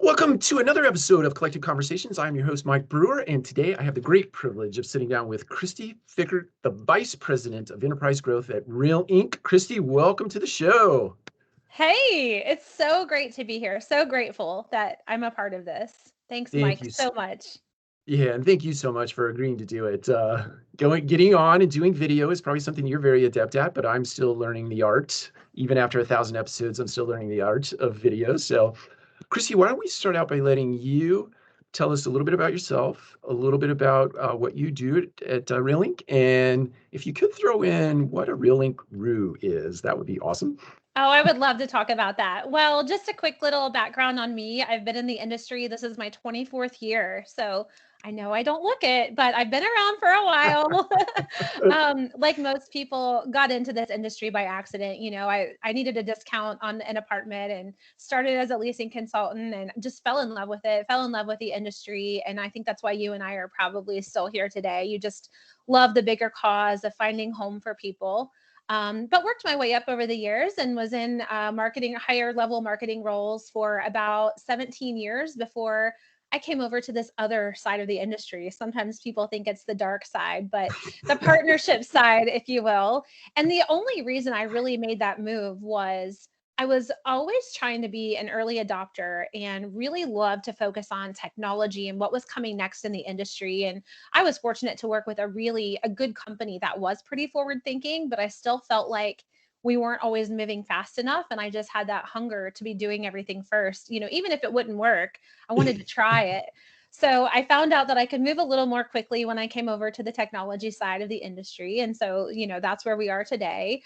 Welcome to another episode of Collective Conversations. I'm your host, Mike Brewer, and today I have the great privilege of sitting down with Kristi Fickert, the Vice President of Enterprise Growth at Realnyc. Kristi, welcome to the show. Hey, it's so great to be here. So grateful that I'm a part of this. Thanks, Thank Mike, you. so much. Yeah, and thank you so much for agreeing to do it. Getting on and doing video is probably something you're very adept at, but I'm still learning the art. Even after 1,000 episodes, I'm still learning the art of video. So, Kristi, why don't we start out by letting you tell us a little bit about yourself, a little bit about what you do at Realnyc, and if you could throw in what a Realnyc Rue is, that would be awesome. Oh, I would love to talk about that. Well, just a quick little background on me. I've been in the industry. This is my 24th year. So I know I don't look it, but I've been around for a while. Like most people, got into this industry by accident. I needed a discount on an apartment and started as a leasing consultant and just fell in love with it, fell in love with the industry. And I think that's why you and I are probably still here today. You just love the bigger cause of finding home for people. But worked my way up over the years and was in marketing, higher level marketing roles for about 17 years before I came over to this other side of the industry. Sometimes people think it's the dark side, but the partnership side, if you will. And the only reason I really made that move was I was always trying to be an early adopter and really loved to focus on technology and what was coming next in the industry. And I was fortunate to work with a good company that was pretty forward thinking, but I still felt like we weren't always moving fast enough. And I just had that hunger to be doing everything first. Even if it wouldn't work, I wanted to try it. So I found out that I could move a little more quickly when I came over to the technology side of the industry. And so, that's where we are today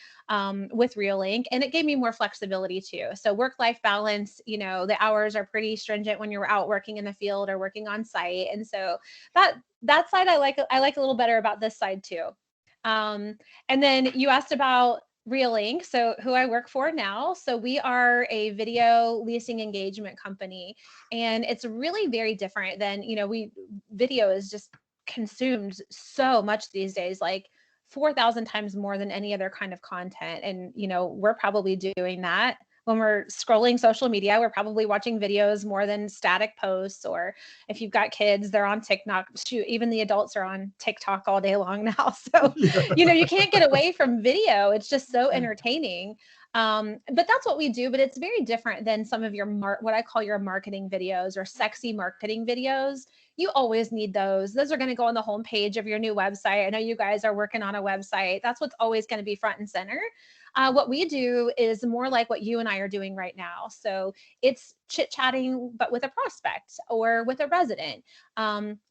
with Realnyc. And it gave me more flexibility too. So work-life balance, the hours are pretty stringent when you're out working in the field or working on site. And so that side I like a little better about this side too. And then you asked about Realnyc, so who I work for now. So we are a video leasing engagement company, and it's really very different than, video is just consumed so much these days, like 4,000 times more than any other kind of content. And, we're probably doing that when we're scrolling social media. We're probably watching videos more than static posts, or if you've got kids, they're on TikTok. Shoot, even the adults are on TikTok all day long now. So, you can't get away from video. It's just so entertaining. But that's what we do. But it's very different than some of your what I call your marketing videos or sexy marketing videos. You always need those. Those are going to go on the homepage of your new website. I know you guys are working on a website. That's what's always going to be front and center. What we do is more like what you and I are doing right now. So it's chit chatting, but with a prospect or with a resident.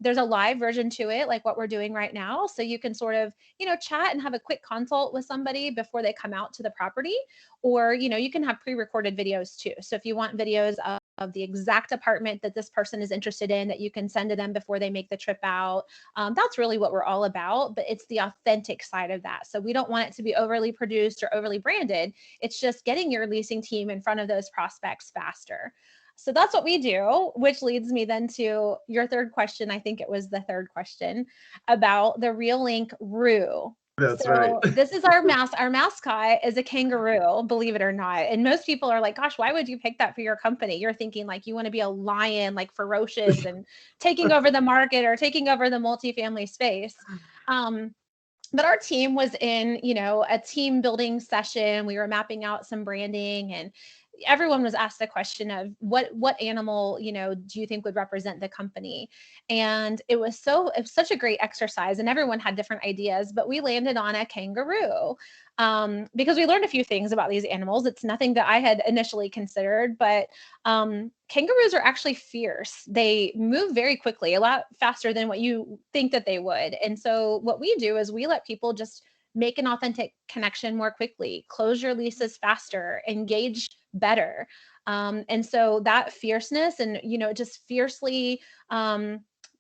There's a live version to it, like what we're doing right now. So you can sort of, chat and have a quick consult with somebody before they come out to the property. Or, you can have pre-recorded videos too. So if you want videos of the exact apartment that this person is interested in, that you can send to them before they make the trip out. That's really what we're all about, but it's the authentic side of that. So we don't want it to be overly produced or overly branded. It's just getting your leasing team in front of those prospects faster. So that's what we do, which leads me then to your third question. I think it was the third question about the Realnyc Rue. That's right. So this is our mascot is a kangaroo, believe it or not. And most people are like, gosh, why would you pick that for your company? You're thinking like you want to be a lion, like ferocious and taking over the market or taking over the multifamily space. But our team was in, a team building session. We were mapping out some branding, and everyone was asked the question of what animal, do you think would represent the company? And it was such a great exercise, and everyone had different ideas, but we landed on a kangaroo because we learned a few things about these animals. It's nothing that I had initially considered, but kangaroos are actually fierce. They move very quickly, a lot faster than what you think that they would. And so what we do is we let people just make an authentic connection more quickly, close your leases faster, engage better. And so that fierceness and, just fiercely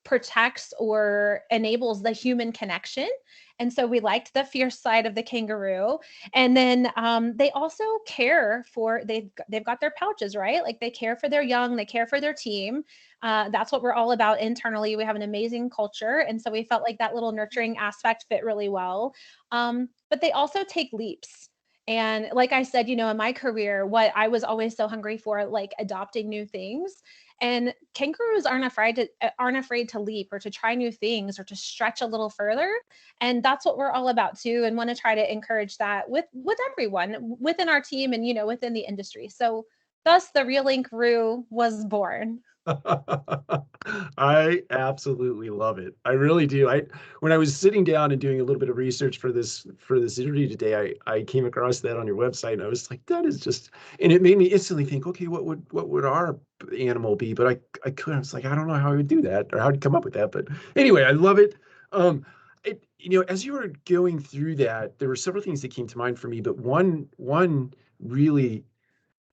protects or enables the human connection. And so we liked the fierce side of the kangaroo. And then they also care for, they've got their pouches, right? Like they care for their young, they care for their team. That's what we're all about internally. We have an amazing culture. And so we felt like that little nurturing aspect fit really well. But they also take leaps. And like I said, in my career, what I was always so hungry for, like adopting new things. And kangaroos aren't afraid to leap or to try new things or to stretch a little further. And that's what we're all about too, and want to try to encourage that with everyone within our team and within the industry. So thus the Realnyc Roo was born. I absolutely love it. I really do. When I was sitting down and doing a little bit of research for this interview today, I came across that on your website and I was like, that is just, and it made me instantly think, okay, what would our animal be? But I couldn't. I was like, I don't know how I would do that or how to come up with that. But anyway, I love it. As you were going through that, there were several things that came to mind for me, but one really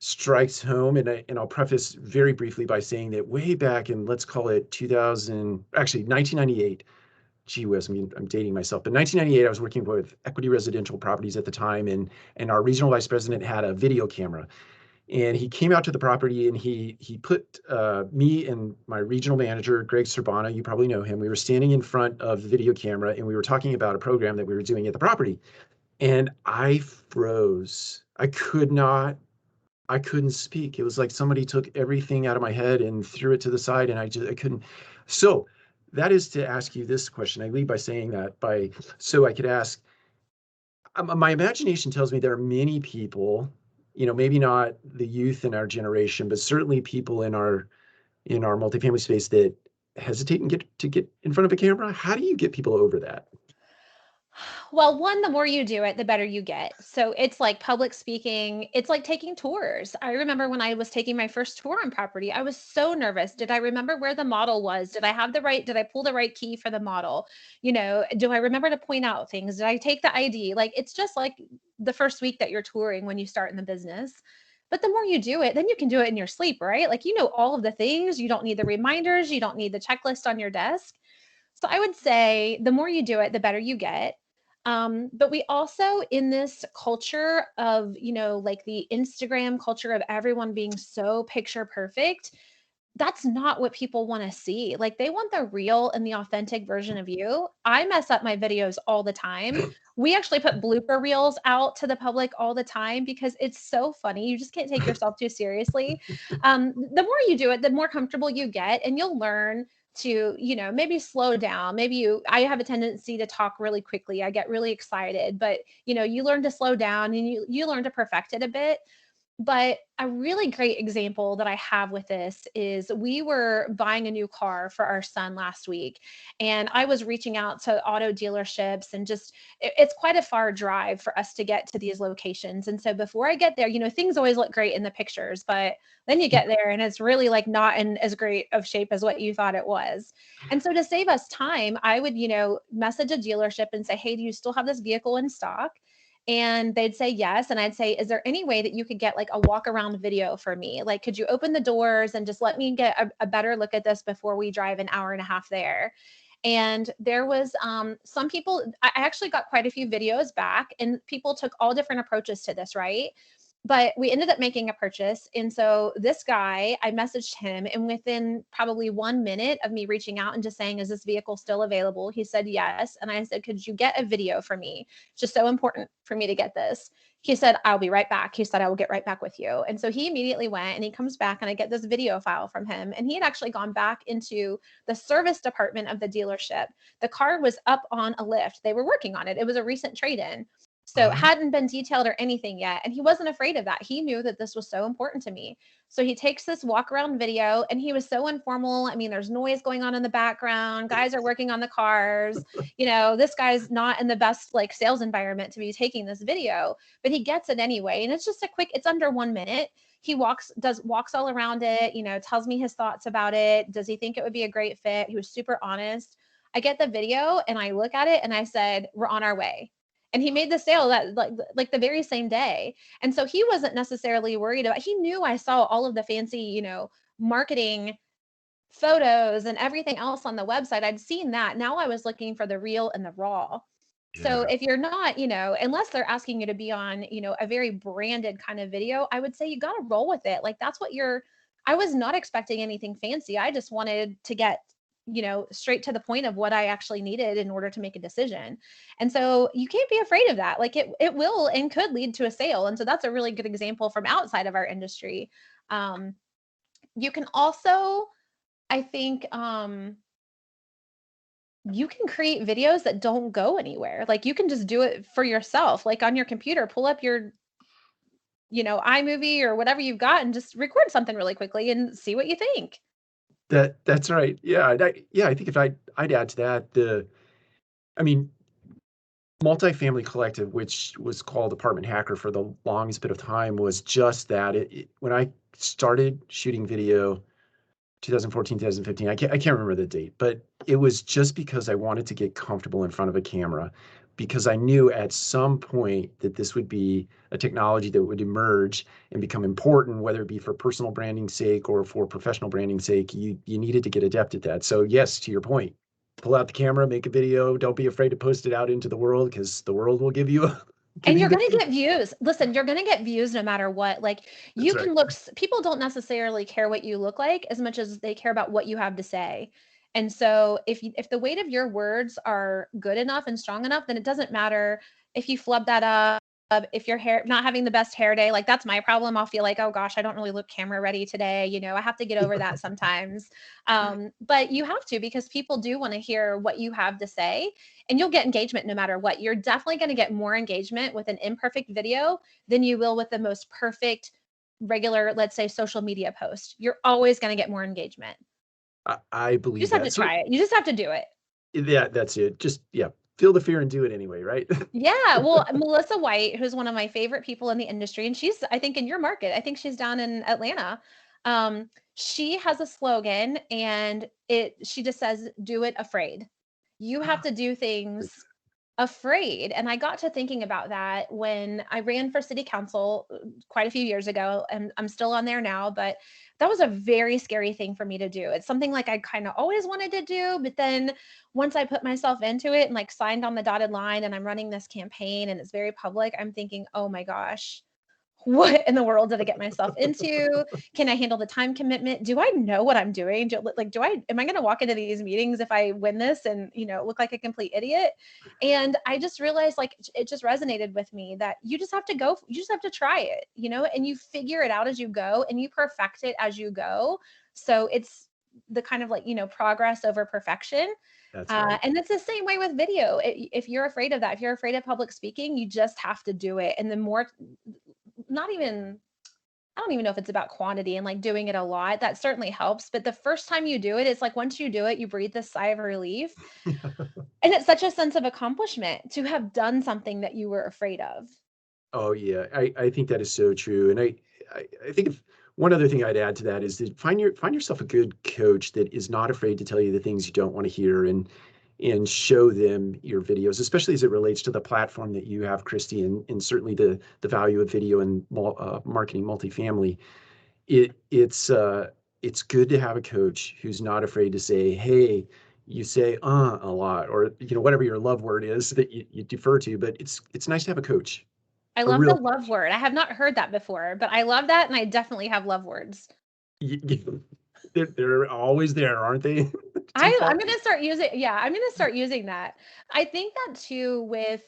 strikes home, and I'll preface very briefly by saying that way back in, let's call it 2000, actually 1998. Gee whiz, I mean, I'm dating myself, but 1998, I was working with Equity Residential Properties at the time, and our regional vice president had a video camera, and he came out to the property and he put me and my regional manager, Greg Sorbana, you probably know him. We were standing in front of the video camera and we were talking about a program that we were doing at the property, and I froze. I couldn't speak. It was like somebody took everything out of my head and threw it to the side, and I couldn't. So that is to ask you this question. I lead by saying that so I could ask. My imagination tells me there are many people, maybe not the youth in our generation, but certainly people in our multifamily space that hesitate and get in front of a camera. How do you get people over that? Well, one, the more you do it, the better you get. So it's like public speaking, it's like taking tours. I remember when I was taking my first tour on property, I was so nervous. Did I remember where the model was? Did I pull the right key for the model? Do I remember to point out things? Did I take the ID? Like it's just like the first week that you're touring when you start in the business. But the more you do it, then you can do it in your sleep, right? Like all of the things. You don't need the reminders, you don't need the checklist on your desk. So I would say the more you do it, the better you get. But we also, in this culture of, like the Instagram culture of everyone being so picture perfect, that's not what people want to see. Like they want the real and the authentic version of you. I mess up my videos all the time. We actually put blooper reels out to the public all the time because it's so funny. You just can't take yourself too seriously. The more you do it, the more comfortable you get, and you'll learn to, maybe slow down. I have a tendency to talk really quickly. I get really excited, but you learn to slow down and you learn to perfect it a bit. But a really great example that I have with this is we were buying a new car for our son last week, and I was reaching out to auto dealerships, and just it's quite a far drive for us to get to these locations. And so before I get there, things always look great in the pictures, but then you get there and it's really like not in as great of shape as what you thought it was. And so to save us time, I would, message a dealership and say, "Hey, do you still have this vehicle in stock?" And they'd say yes. And I'd say, "Is there any way that you could get like a walk around video for me? Like, could you open the doors and just let me get a better look at this before we drive an hour and a half there?" And there was some people, I actually got quite a few videos back, and people took all different approaches to this, right? But we ended up making a purchase. And so this guy, I messaged him, and within probably 1 minute of me reaching out and just saying, "Is this vehicle still available?" He said yes. And I said, "Could you get a video for me? It's just so important for me to get this." He said, "I'll be right back." He said, "I will get right back with you." And so he immediately went, and he comes back, and I get this video file from him. And he had actually gone back into the service department of the dealership. The car was up on a lift. They were working on it. It was a recent trade-in. So it Uh, hadn't been detailed or anything yet. And he wasn't afraid of that. He knew that this was so important to me. So he takes this walk around video, and he was so informal. I mean, there's noise going on in the background. Guys are working on the cars. This guy's not in the best like sales environment to be taking this video, but he gets it anyway. And it's just it's under 1 minute. He walks all around it, tells me his thoughts about it. Does he think it would be a great fit? He was super honest. I get the video and I look at it and I said, "We're on our way." And he made the sale that like the very same day. And so he wasn't necessarily worried about, he knew I saw all of the fancy, marketing photos and everything else on the website. I'd seen that. Now I was looking for the real and the raw. So yeah. if you're not, unless they're asking you to be on, a very branded kind of video, I would say you got to roll with it. Like I was not expecting anything fancy. I just wanted to get, straight to the point of what I actually needed in order to make a decision. And so you can't be afraid of that. Like it will and could lead to a sale. And so that's a really good example from outside of our industry. You can also, I think, you can create videos that don't go anywhere. Like you can just do it for yourself, like on your computer, pull up your, iMovie or whatever you've got and just record something really quickly and see what you think. That's right. Yeah. I think if I'd add to that, I mean, Multifamily Collective, which was called Apartment Hacker for the longest bit of time, was just that. When I started shooting video, 2014, 2015, I can't remember the date, but it was just because I wanted to get comfortable in front of a camera, because I knew at some point that this would be a technology that would emerge and become important, whether it be for personal branding sake or for professional branding sake. You needed to get adept at that. So yes, to your point, pull out the camera, make a video. Don't be afraid to post it out into the world, because the world will give you And you're going to get views. Listen, you're going to get views no matter what. Like you can look, people don't necessarily care what you look like as much as they care about what you have to say. And so if the weight of your words are good enough and strong enough, then it doesn't matter if you flub that up, if your hair not having the best hair day. Like that's my problem. I'll feel like, oh gosh, I don't really look camera ready today. I have to get over that sometimes. But you have to, because people do want to hear what you have to say, and you'll get engagement no matter what. You're definitely going to get more engagement with an imperfect video than you will with the most perfect regular, let's say, social media post. You're always going to get more engagement. I believe you just have to try it. You just have to do it. Yeah, that's it. Just, feel the fear and do it anyway, right? Yeah. Well, Melissa White, who's one of my favorite people in the industry, and she's, I think, in your market. I think she's down in Atlanta. She has a slogan, and she just says, "Do it afraid." You have to do things afraid. And I got to thinking about that when I ran for city council quite a few years ago, and I'm still on there now, but that was a very scary thing for me to do. It's something like I kind of always wanted to do, but then once I put myself into it and like signed on the dotted line and I'm running this campaign and it's very public, I'm thinking, oh my gosh, what in the world did I get myself into? Can I handle the time commitment? Do I know what I'm doing? Am I going to walk into these meetings if I win this and, look like a complete idiot? And I just realized, like, it just resonated with me that you just have to go, you just have to try it, and you figure it out as you go and you perfect it as you go. So it's the kind of like, progress over perfection. That's right. And it's the same way with video. If you're afraid of that, if you're afraid of public speaking, you just have to do it. And the more, I don't even know if it's about quantity and like doing it a lot. That certainly helps. But the first time you do it, it's like once you do it, you breathe this sigh of relief. And it's such a sense of accomplishment to have done something that you were afraid of. Oh yeah, I think that is so true. And I think if one other thing I'd add to that is that find yourself a good coach that is not afraid to tell you the things you don't want to hear, and show them your videos, especially as it relates to the platform that you have, Kristi, and certainly the value of video and marketing multifamily. It's good to have a coach who's not afraid to say, hey, you say a lot, or whatever your love word is that you defer to, but it's nice to have a coach. I love the love word. I have not heard that before, but I love that, and I definitely have love words. They're always there, aren't they? I'm going to start using, I'm going to start using that. I think that too with,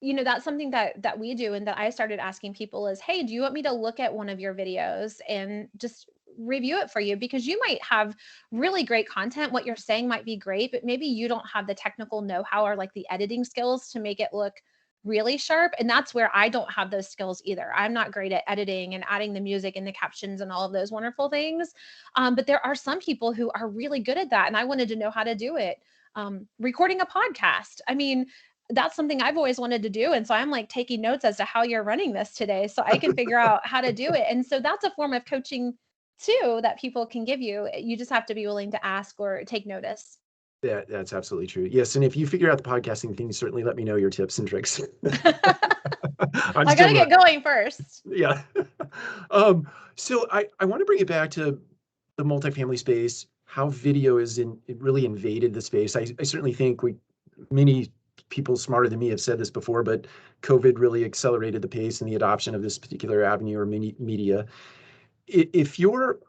that's something that we do and that I started asking people is, hey, do you want me to look at one of your videos and just review it for you? Because you might have really great content. What you're saying might be great, but maybe you don't have the technical know-how or like the editing skills to make it look really sharp. And that's where I don't have those skills either. I'm not great at editing and adding the music and the captions and all of those wonderful things. But there are some people who are really good at that. And I wanted to know how to do it. Recording a podcast. I mean, that's something I've always wanted to do. And so I'm like taking notes as to how you're running this today so I can figure out how to do it. And so that's a form of coaching too that people can give you. You just have to be willing to ask or take notice. That's absolutely true. Yes, and if you figure out the podcasting thing, certainly let me know your tips and tricks. I got to get going first. Yeah. So I want to bring it back to the multifamily space, how video it really invaded the space. I certainly think many people smarter than me have said this before, but COVID really accelerated the pace and the adoption of this particular avenue or media. If you're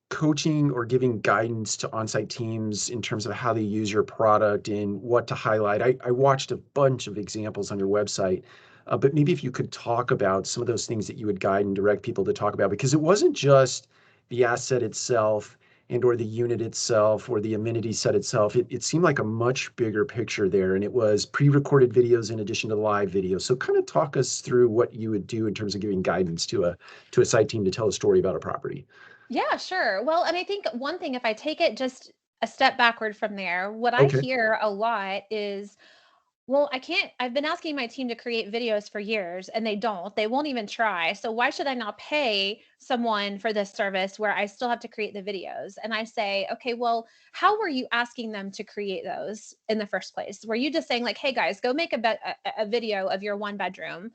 coaching or giving guidance to on-site teams in terms of how they use your product and what to highlight. I watched a bunch of examples on your website, but maybe if you could talk about some of those things that you would guide and direct people to talk about, because it wasn't just the asset itself and or the unit itself or the amenity set itself. It seemed like a much bigger picture there, and it was pre-recorded videos in addition to live videos. So kind of talk us through what you would do in terms of giving guidance to a site team to tell a story about a property. Yeah, sure. Well, and I think one thing, if I take it just a step backward from there, what I Okay. hear a lot is, well, I can't, I've been asking my team to create videos for years and they don't, they won't even try. So why should I not pay someone for this service where I still have to create the videos? And I say, okay, well, how were you asking them to create those in the first place? Were you just saying like, hey guys, go make a video of your one bedroom?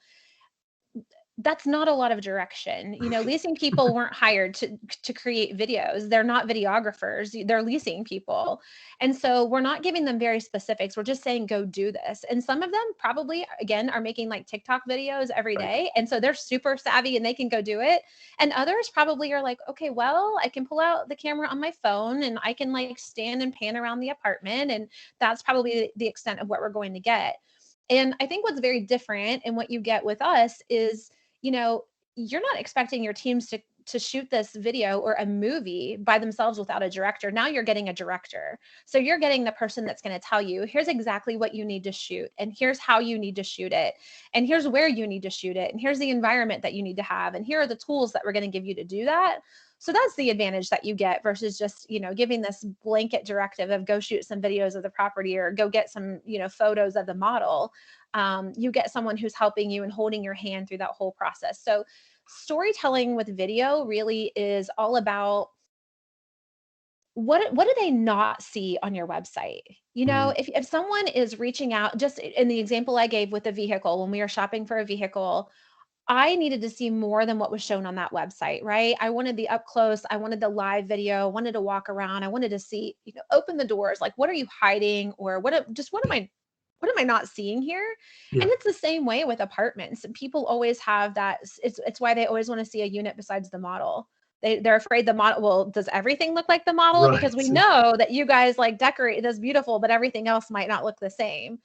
That's not a lot of direction. Leasing people weren't hired to create videos. They're not videographers. They're leasing people. And so we're not giving them very specifics. We're just saying, go do this. And some of them probably, again, are making like TikTok videos every Right. day. And so they're super savvy and they can go do it. And others probably are like, okay, well, I can pull out the camera on my phone and I can like stand and pan around the apartment. And that's probably the extent of what we're going to get. And I think what's very different and what you get with us is, you know, you're not expecting your teams to shoot this video or a movie by themselves without a director. Now you're getting a director. So you're getting the person that's going to tell you, here's exactly what you need to shoot, and here's how you need to shoot it, and here's where you need to shoot it, and here's the environment that you need to have, and here are the tools that we're going to give you to do that. So that's the advantage that you get versus just, giving this blanket directive of go shoot some videos of the property or go get some, photos of the model. You get someone who's helping you and holding your hand through that whole process. So storytelling with video really is all about what do they not see on your website? Mhm. If someone is reaching out, just in the example I gave with the vehicle, when we were shopping for a vehicle, I needed to see more than what was shown on that website, right? I wanted the up close, I wanted the live video, I wanted to walk around, I wanted to see, open the doors, like what are you hiding, or what am I not seeing here? And Yeah. it's the same way with apartments. People always have that. It's why they always want to see a unit besides the model. They're afraid the model, well, does everything look like the model? Because we Right. know that you guys like decorate this beautiful, but everything else might not look the same.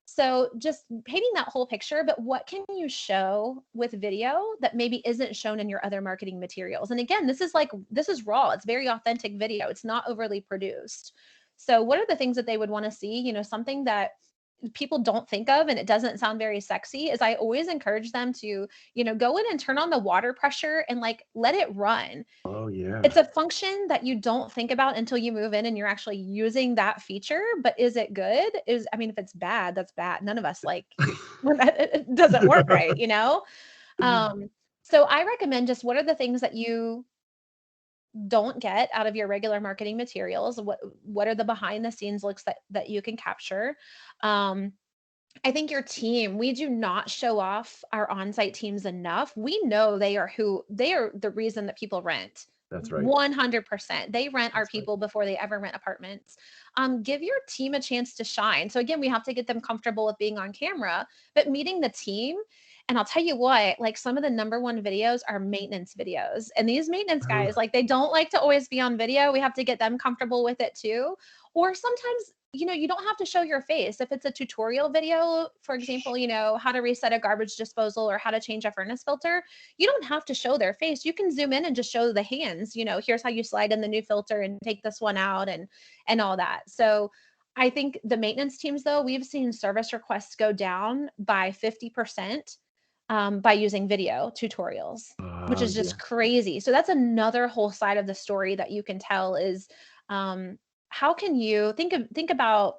So just painting that whole picture, but what can you show with video that maybe isn't shown in your other marketing materials? And again, this is raw. It's very authentic video. It's not overly produced. So what are the things that they would want to see? Something that people don't think of and it doesn't sound very sexy is I always encourage them to, go in and turn on the water pressure and like let it run. Oh, yeah. It's a function that you don't think about until you move in and you're actually using that feature. But is it good? If it's bad, that's bad. None of us like when it doesn't work right? Um, so I recommend just what are the things that you don't get out of your regular marketing materials? What are the behind the scenes looks that you can capture? Um, I think your team, we do not show off our on-site teams enough. We know they are the reason that people rent. That's right. 100%. They rent our That's right. people before they ever rent apartments. Give your team a chance to shine. So again, we have to get them comfortable with being on camera, but meeting the team. And I'll tell you what, like some of the number one videos are maintenance videos. And these maintenance Oh, guys, like they don't like to always be on video. We have to get them comfortable with it too. Or sometimes you don't have to show your face. If it's a tutorial video, for example, how to reset a garbage disposal or how to change a furnace filter, you don't have to show their face. You can zoom in and just show the hands, here's how you slide in the new filter and take this one out and all that. So I think the maintenance teams, though, we've seen service requests go down by 50% by using video tutorials, which is yeah. just crazy. So that's another whole side of the story that you can tell is um, how can you think about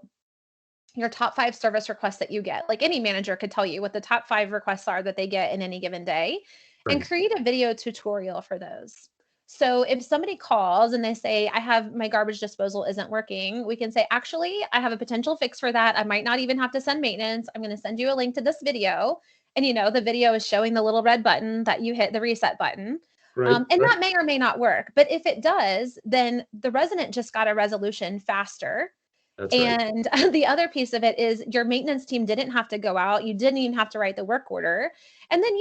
your top 5 service requests that you get? Like any manager could tell you what the top 5 requests are that they get in any given day and Right. create a video tutorial for those. So if somebody calls and they say, I have my garbage disposal isn't working, we can say, actually, I have a potential fix for that. I might not even have to send maintenance. I'm going to send you a link to this video. And the video is showing the little red button that you hit the reset button. Right. And Right. that may or may not work. But if it does, then the resident just got a resolution faster. That's right. And the other piece of it is your maintenance team didn't have to go out. You didn't even have to write the work order. And then,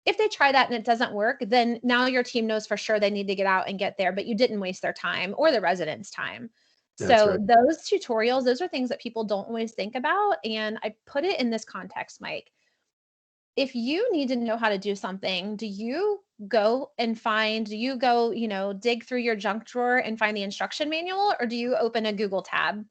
If they try that and it doesn't work, then now your team knows for sure they need to get out and get there, but you didn't waste their time or the residents' time. That's So right. those tutorials, those are things that people don't always think about. And I put it in this context, Mike. If you need to know how to do something, do you go, dig through your junk drawer and find the instruction manual, or do you open a Google tab?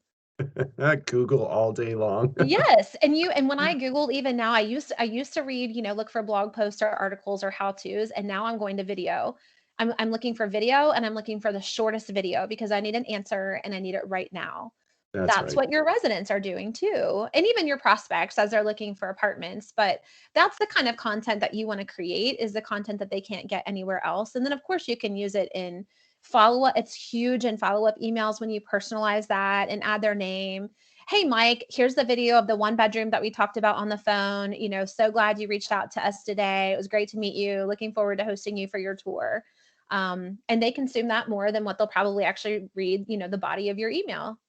Google all day long. Yes, and when I Googled even now, I used to read, look for blog posts or articles or how-tos, and now I'm going to video. I'm looking for video and I'm looking for the shortest video because I need an answer and I need it right now. That's That's right. what your residents are doing too, and even your prospects as they're looking for apartments, but that's the kind of content that you wanna create is the content that they can't get anywhere else, and then, of course, you can use it in follow-up. It's huge in follow-up emails when you personalize that and add their name. "Hey, Mike, here's the video of the one bedroom that we talked about on the phone, so glad you reached out to us today. It was great to meet you. Looking forward to hosting you for your tour." And they consume that more than what they'll probably actually read, the body of your email.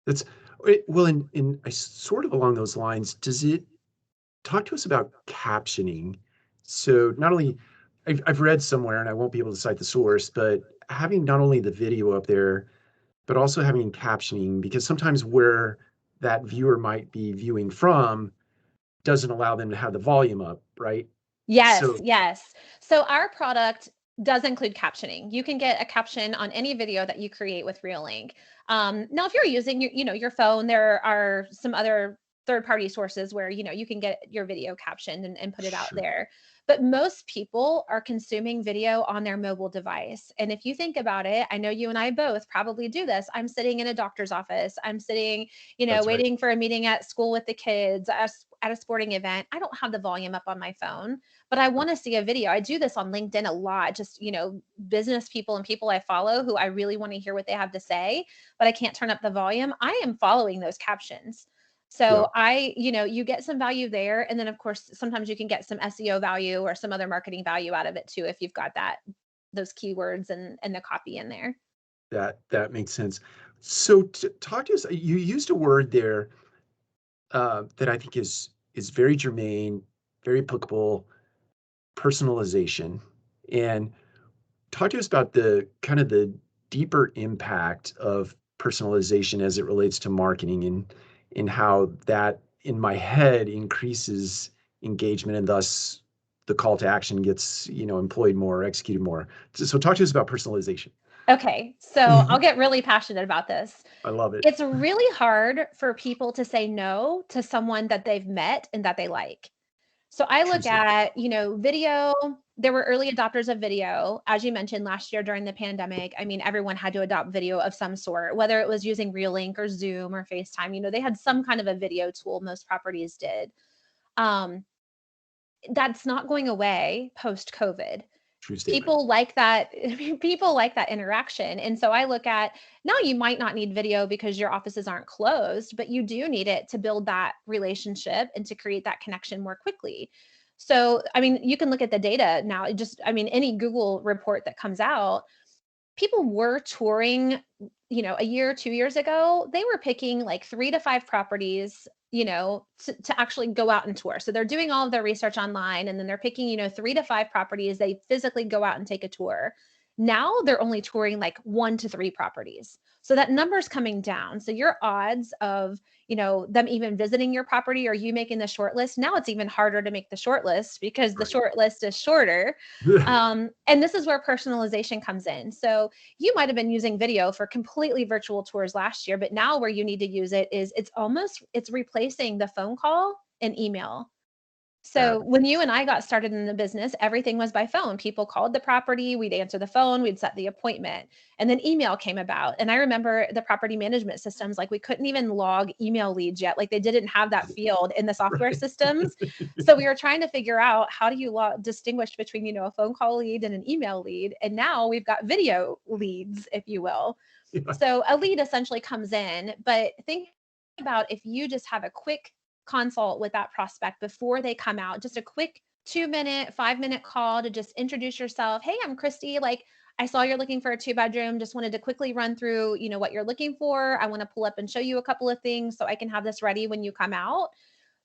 That's well, sort of along those lines, does it talk to us about captioning? So not only I've read somewhere, and I won't be able to cite the source, but having not only the video up there, but also having captioning, because sometimes where that viewer might be viewing from doesn't allow them to have the volume up, right? Yes, So yes. So our product does include captioning. You can get a caption on any video that you create with Realnyc. Now, if you're using your phone, there are some other third-party sources where you can get your video captioned and put it out sure, there. But most people are consuming video on their mobile device. And if you think about it, I know you and I both probably do this. I'm sitting in a doctor's office. I'm sitting, that's right. waiting for a meeting at school with the kids, at a sporting event. I don't have the volume up on my phone, but I want to see a video. I do this on LinkedIn a lot, just, business people and people I follow who I really want to hear what they have to say, but I can't turn up the volume. I am following those captions. Yeah, So you get some value there. And then of course, sometimes you can get some SEO value or some other marketing value out of it too, if you've got those keywords and the copy in there. that makes sense. So talk to us. You used a word there that I think is very germane, very applicable, personalization. And talk to us about the kind of the deeper impact of personalization as it relates to marketing and how that in my head increases engagement and thus the call to action gets, employed more, executed more. So talk to us about personalization. Okay. So I'll get really passionate about this. I love it. It's really hard for people to say no to someone that they've met and that they like. So I True look story. at, video. There were early adopters of video. As you mentioned last year during the pandemic, I mean, everyone had to adopt video of some sort, whether it was using Realnyc or Zoom or FaceTime. They had some kind of a video tool. Most properties did. Um, that's not going away post COVID. True statement. People like that. People like that interaction. And so I look at now you might not need video because your offices aren't closed, but you do need it to build that relationship and to create that connection more quickly. So, I mean, you can look at the data now. Any Google report that comes out, people were touring, a year, 2 years ago, they were picking like 3 to 5 properties, to actually go out and tour. So they're doing all of their research online and then they're picking, 3 to 5 properties. They physically go out and take a tour. Now they're only touring like 1 to 3 properties. So that number's coming down. So your odds of, them even visiting your property or you making the short list, now it's even harder to make the short list because the Right. short list is shorter. And this is where personalization comes in. So you might have been using video for completely virtual tours last year, but now where you need to use it is it's replacing the phone call and email. Yeah. So when you and I got started in the business, everything was by phone. People called the property, we'd answer the phone, we'd set the appointment, and then email came about. And I remember the property management systems, like we couldn't even log email leads yet. Like they didn't have that field in the software Right. systems. So we were trying to figure out how do you distinguish between, a phone call lead and an email lead. And now we've got video leads, if you will. Yeah. So a lead essentially comes in, but think about if you just have a quick consult with that prospect before they come out, just a quick 2 minute, 5 minute call to just introduce yourself. Hey, I'm Kristi. Like, I saw you're looking for a 2 bedroom. Just wanted to quickly run through, what you're looking for. I want to pull up and show you a couple of things so I can have this ready when you come out.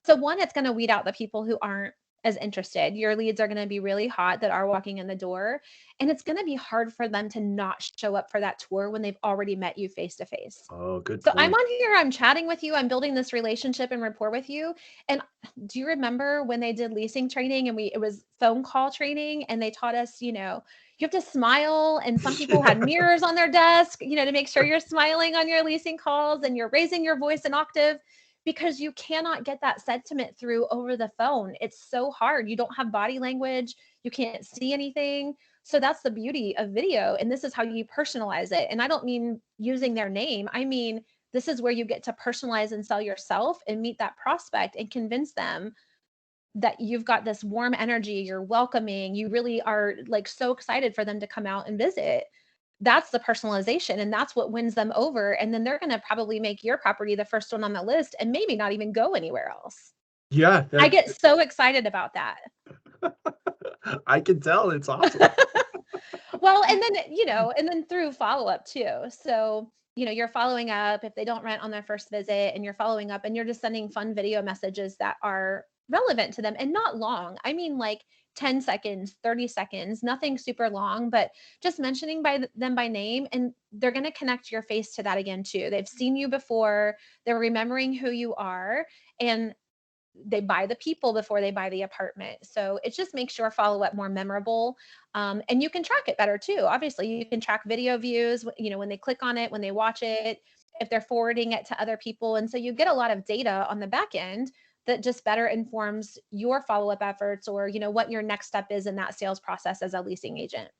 So one, it's going to weed out the people who aren't as interested. Your leads are going to be really hot that are walking in the door. And it's going to be hard for them to not show up for that tour when they've already met you face to face. Oh, good So I'm point. on here, I'm chatting with you, I'm building this relationship and rapport with you. And do you remember when they did leasing training and it was phone call training and they taught us, you have to smile, and some people had mirrors on their desk, to make sure you're smiling on your leasing calls and you're raising your voice an octave, because you cannot get that sentiment through over the phone. It's so hard. You don't have body language, you can't see anything. So that's the beauty of video. And this is how you personalize it. And I don't mean using their name. I mean, this is where you get to personalize and sell yourself and meet that prospect and convince them that you've got this warm energy, you're welcoming, you really are like so excited for them to come out and visit. That's the personalization, and that's what wins them over. And then they're going to probably make your property the first one on the list and maybe not even go anywhere else. Yeah, I get so excited about that. I can tell. It's awesome. Well, and then through follow-up too. So, you're following up if they don't rent on their first visit, and you're following up and you're just sending fun video messages that are relevant to them and not long. I mean, like 10 seconds, 30 seconds, nothing super long, but just mentioning them by name, and they're going to connect your face to that again too. They've seen you before, they're remembering who you are, and they buy the people before they buy the apartment. So it just makes your follow-up more memorable. And you can track it better too. Obviously, you can track video views, when they click on it, when they watch it, if they're forwarding it to other people. And so you get a lot of data on the back end that just better informs your follow-up efforts, or, what your next step is in that sales process as a leasing agent.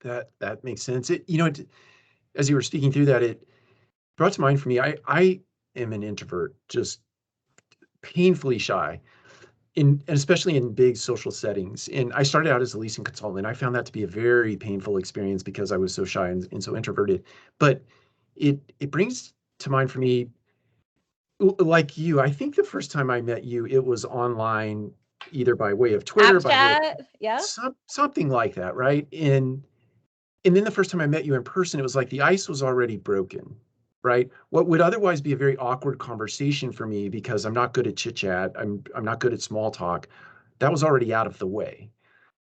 That makes sense. As you were speaking through that, it brought to mind for me, I am an introvert, just painfully shy, and especially in big social settings. And I started out as a leasing consultant. I found that to be a very painful experience because I was so shy and so introverted. But it brings to mind for me, like you, I think the first time I met you, it was online, either by way of Twitter, App by way of chat. Yeah. something like that, right? And then the first time I met you in person, it was like the ice was already broken, right? What would otherwise be a very awkward conversation for me because I'm not good at chit chat, I'm not good at small talk, that was already out of the way,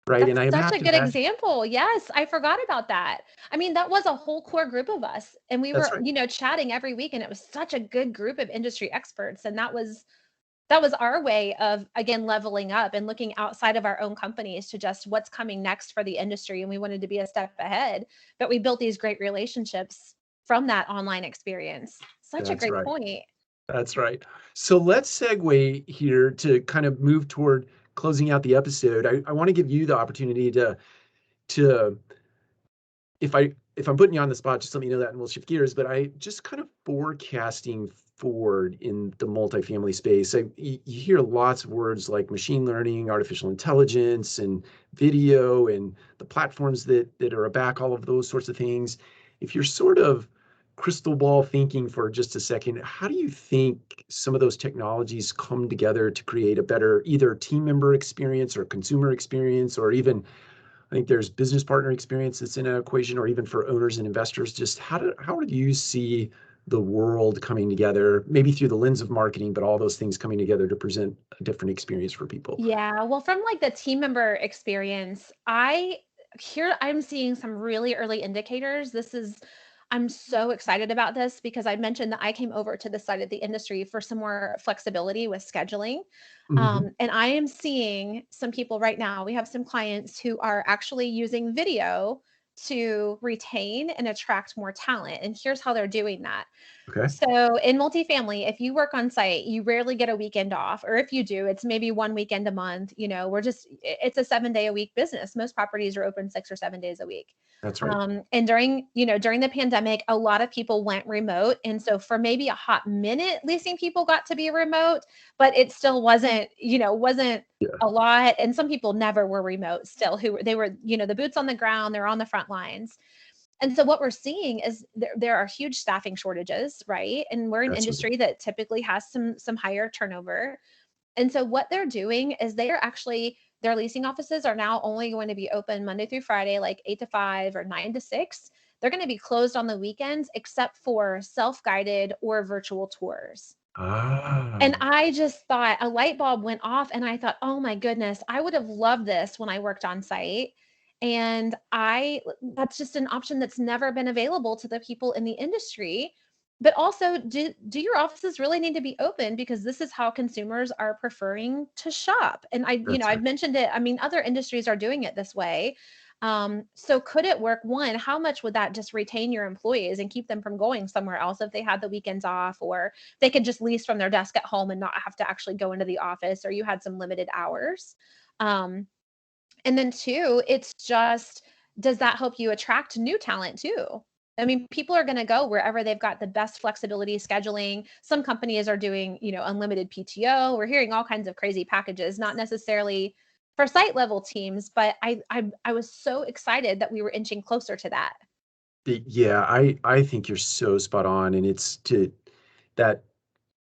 right? That's And I such have a to good imagine example. Yes, I forgot about that. I mean, that was a whole core group of us, and we that's were, right. chatting every week, and it was such a good group of industry experts, and that was our way of, again, leveling up and looking outside of our own companies to just what's coming next for the industry, and we wanted to be a step ahead. But we built these great relationships from that online experience. Such a That's great right. point. That's right. So let's segue here to kind of move toward closing out the episode. I want to give you the opportunity to if I'm putting you on the spot, just let me know that and we'll shift gears. But I just kind of forecasting forward in the multifamily space. You hear lots of words like machine learning, artificial intelligence, and video, and the platforms that are back, all of those sorts of things. If you're sort of crystal ball thinking for just a second, how do you think some of those technologies come together to create a better either team member experience or consumer experience, or even I think there's business partner experience that's in an equation, or even for owners and investors. Just how do you see the world coming together, maybe through the lens of marketing, but all those things coming together to present a different experience for people? Yeah, well, from like the team member experience, I'm seeing some really early indicators. I'm so excited about this because I mentioned that I came over to this side of the industry for some more flexibility with scheduling. Hmm. And I am seeing some people right now. We have some clients who are actually using video to retain and attract more talent. And here's how they're doing that. Okay. So in multifamily, if you work on site, you rarely get a weekend off, or if you do, it's maybe one weekend a month. It's a 7 day a week business. Most properties are open 6 or 7 days a week. That's right. And during the pandemic, a lot of people went remote. And so for maybe a hot minute, leasing people got to be remote, but it still wasn't Yeah, a lot. And some people never were remote still, they were, the boots on the ground, they're on the front lines. And so what we're seeing is there are huge staffing shortages, right? And we're an that's right. industry that typically has some higher turnover. And so what they're doing is their leasing offices are now only going to be open Monday through Friday, like 8 to 5 or 9 to 6. They're going to be closed on the weekends except for self-guided or virtual tours. And Ah, I just thought a light bulb went off and I thought, "Oh my goodness, I would have loved this when I worked on site." And that's just an option that's never been available to the people in the industry. But also, do your offices really need to be open, because this is how consumers are preferring to shop? And that's I've right. mentioned it. I mean, other industries are doing it this way. So could it work? One, how much would that just retain your employees and keep them from going somewhere else if they had the weekends off, or they could just lease from their desk at home and not have to actually go into the office, or you had some limited hours? Um, and then two, it's just, does that help you attract new talent too? I mean, people are going to go wherever they've got the best flexibility scheduling. Some companies are doing, unlimited PTO. We're hearing all kinds of crazy packages, not necessarily for site level teams, but I was so excited that we were inching closer to that. Yeah, I think you're so spot on, and it's to that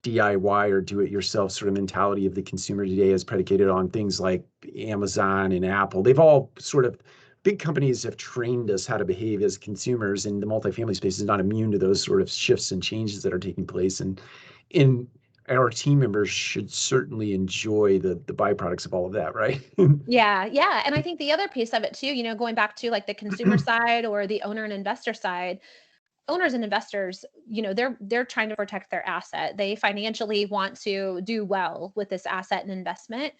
DIY or do it yourself sort of mentality of the consumer today is predicated on things like Amazon and Apple. They've all sort of big companies have trained us how to behave as consumers, and the multifamily space is not immune to those sort of shifts and changes that are taking place. And in our team members should certainly enjoy the byproducts of all of that, right? Yeah, yeah, and I think the other piece of it too, going back to like the consumer side or the owner and investor side, owners and investors, they're trying to protect their asset. They financially want to do well with this asset and investment.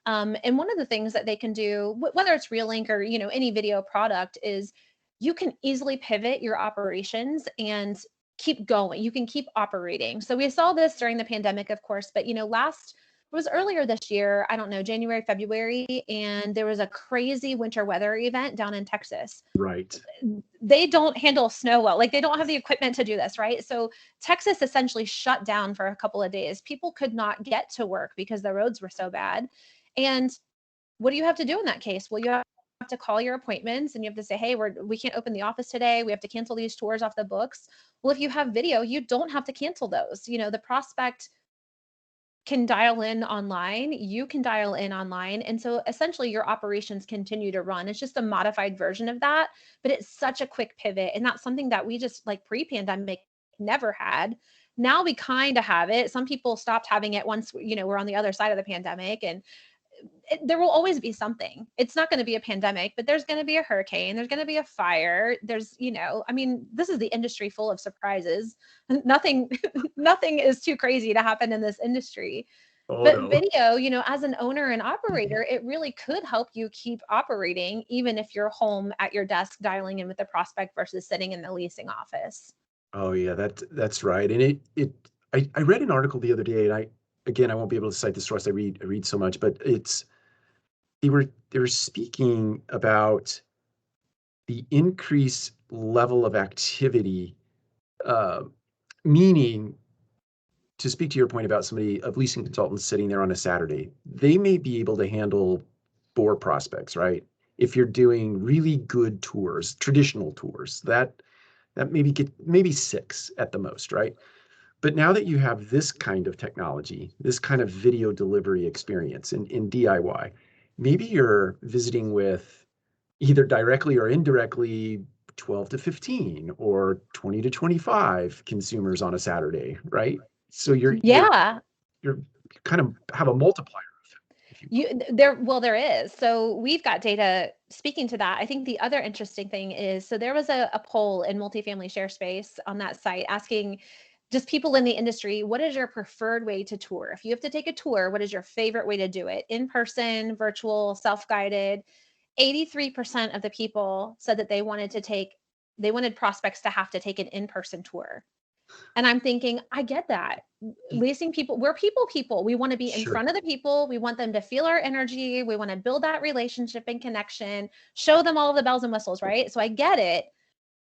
And one of the things that they can do, whether it's Realnyc or any video product, is you can easily pivot your operations and keep going. You can keep operating. So we saw this during the pandemic, of course, but last, it was earlier this year, I don't know, January, February, and there was a crazy winter weather event down in Texas. Right. They don't handle snow well. Like, they don't have the equipment to do this, right? So Texas essentially shut down for a couple of days. People could not get to work because the roads were so bad. And what do you have to do in that case? Well, you have to call your appointments and you have to say, "Hey, we can't open the office today. We have to cancel these tours off the books." Well, if you have video, you don't have to cancel those. The prospect can dial in online, you can dial in online. And so essentially your operations continue to run. It's just a modified version of that, but it's such a quick pivot. And that's something that we just, like, pre-pandemic, never had. Now we kind of have it. Some people stopped having it once, we're on the other side of the pandemic. And there will always be something. It's not going to be a pandemic, but there's going to be a hurricane. There's going to be a fire. I mean, this is the industry full of surprises. Nothing, nothing is too crazy to happen in this industry. Oh But no. video, as an owner and operator, it really could help you keep operating, even if you're home at your desk dialing in with the prospect versus sitting in the leasing office. Oh yeah, that's right. And I read an article the other day, and I won't be able to cite the source. I read so much, but they were speaking about the increased level of activity, uh, meaning, to speak to your point about somebody of leasing consultants sitting there on a Saturday, they may be able to handle 4 prospects, right? If you're doing really good tours, traditional tours, that maybe 6 at the most, right? But now that you have this kind of technology, this kind of video delivery experience in DIY, maybe you're visiting with either directly or indirectly 12 to 15 or 20 to 25 consumers on a Saturday, right? So Yeah. you're kind of have a multiplier effect, if you will. There is. So we've got data speaking to that. I think the other interesting thing is, so there was a poll in multifamily share space on that site asking just people in the industry, what is your preferred way to tour? If you have to take a tour, what is your favorite way to do it? In person, virtual, self-guided? 83% of the people said that they wanted prospects to have to take an in-person tour. And I'm thinking, I get that. Leasing people, we're people. We want to be in Sure. front of the people. We want them to feel our energy. We want to build that relationship and connection, show them all of the bells and whistles, right? So I get it.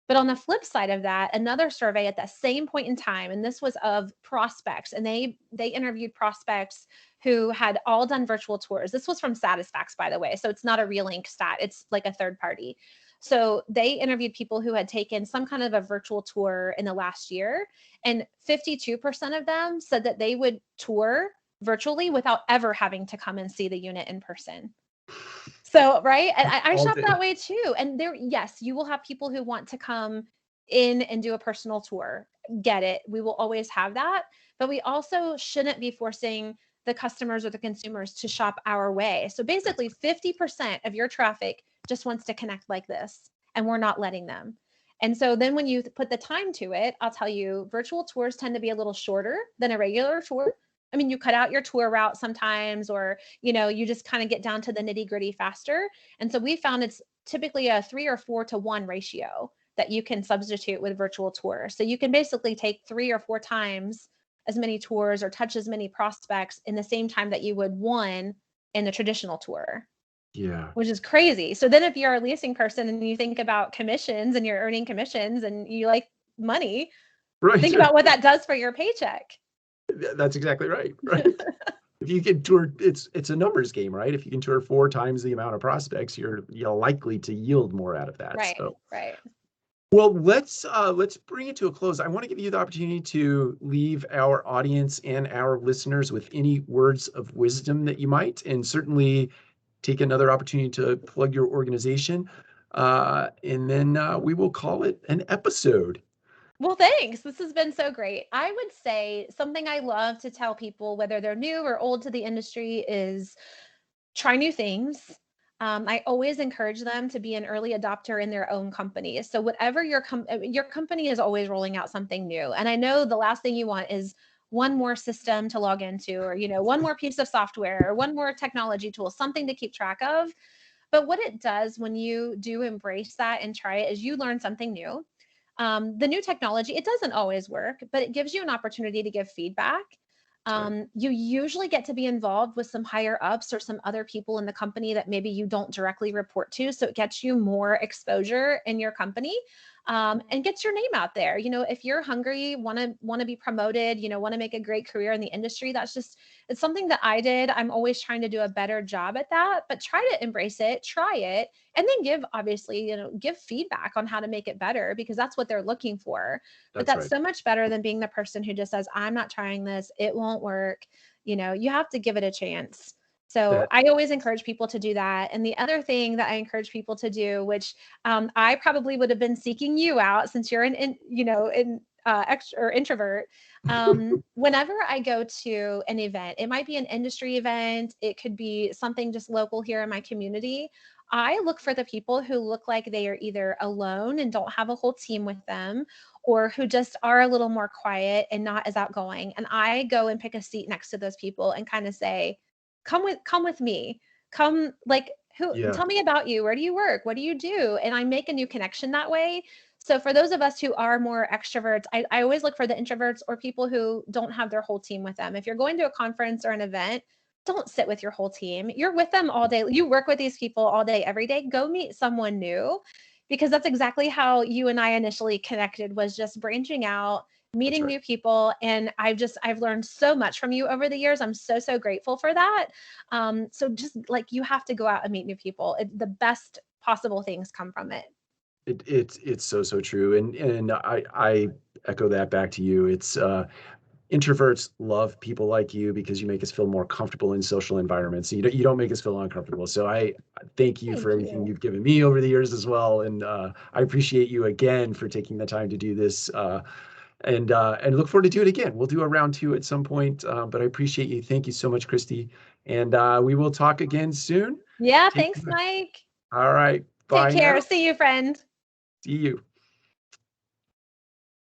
But on the flip side of that, another survey at that same point in time, and this was of prospects, and they interviewed prospects who had all done virtual tours. This was from Satisfax, by the way. So it's not a Realnyc stat. It's like a third party. So they interviewed people who had taken some kind of a virtual tour in the last year, and 52% of them said that they would tour virtually without ever having to come and see the unit in person. So, right. And I All shop day. that way too. And yes, you will have people who want to come in and do a personal tour. Get it. We will always have that. but we also shouldn't be forcing the customers or the consumers to shop our way. So basically 50% of your traffic just wants to connect like this, and we're not letting them. And so then when you put the time to it, I'll tell you, virtual tours tend to be a little shorter than a regular tour. I mean, you cut out your tour route sometimes, or, you just kind of get down to the nitty gritty faster. And so we found it's typically a 3 or 4 to 1 ratio that you can substitute with virtual tour. So you can basically take 3 or 4 times as many tours or touch as many prospects in the same time that you would one in the traditional tour. Yeah. Which is crazy. So then if you're a leasing person and you think about commissions and you're earning commissions and you like money, Right. think about what that does for your paycheck. That's exactly right. Right. If you can tour, it's a numbers game, right? If you can tour 4 times the amount of prospects, you're likely to yield more out of that. Right. So. Right. Well, let's bring it to a close. I want to give you the opportunity to leave our audience and our listeners with any words of wisdom that you might, and certainly take another opportunity to plug your organization, and then we will call it an episode. Well, thanks. This has been so great. I would say something I love to tell people, whether they're new or old to the industry, is try new things. I always encourage them to be an early adopter in their own company. So whatever your company is always rolling out something new. And I know the last thing you want is one more system to log into, or, one more piece of software, or one more technology tool, something to keep track of. But what it does when you do embrace that and try it is you learn something new. The new technology, it doesn't always work, but it gives you an opportunity to give feedback. You usually get to be involved with some higher ups or some other people in the company that maybe you don't directly report to. So it gets you more exposure in your company, and gets your name out there. If you're hungry, want to be promoted, want to make a great career in the industry, it's something that I did. I'm always trying to do a better job at that, but try to embrace it, try it, and then give feedback on how to make it better, because that's what they're looking for. But that's so much better than being the person who just says, I'm not trying this, it won't work. You have to give it a chance. So I always encourage people to do that. And the other thing that I encourage people to do, which I probably would have been seeking you out since you're an introvert. Whenever I go to an event, it might be an industry event, it could be something just local here in my community. I look for the people who look like they are either alone and don't have a whole team with them, or who just are a little more quiet and not as outgoing. And I go and pick a seat next to those people and kind of say, come with me. Come, like, tell me about you. Where do you work? What do you do? And I make a new connection that way. So for those of us who are more extroverts, I always look for the introverts or people who don't have their whole team with them. If you're going to a conference or an event, don't sit with your whole team. You're with them all day. You work with these people all day, every day. Go meet someone new, because that's exactly how you and I initially connected, was just branching out, meeting new people. And I've learned so much from you over the years. I'm so grateful for that. So just like, you have to go out and meet new people. The best possible things come from it. It's so true. And I echo that back to you. It's introverts love people like you because you make us feel more comfortable in social environments. You don't make us feel uncomfortable. So I thank you for everything you've given me over the years as well. And I appreciate you again for taking the time to do this. And look forward to do it again. We'll do a round 2 at some point. But I appreciate you. Thank you so much, Kristi. And we will talk again soon. Yeah. Thanks, Mike. All right. Bye. Take care. Now. See you, friend. See you.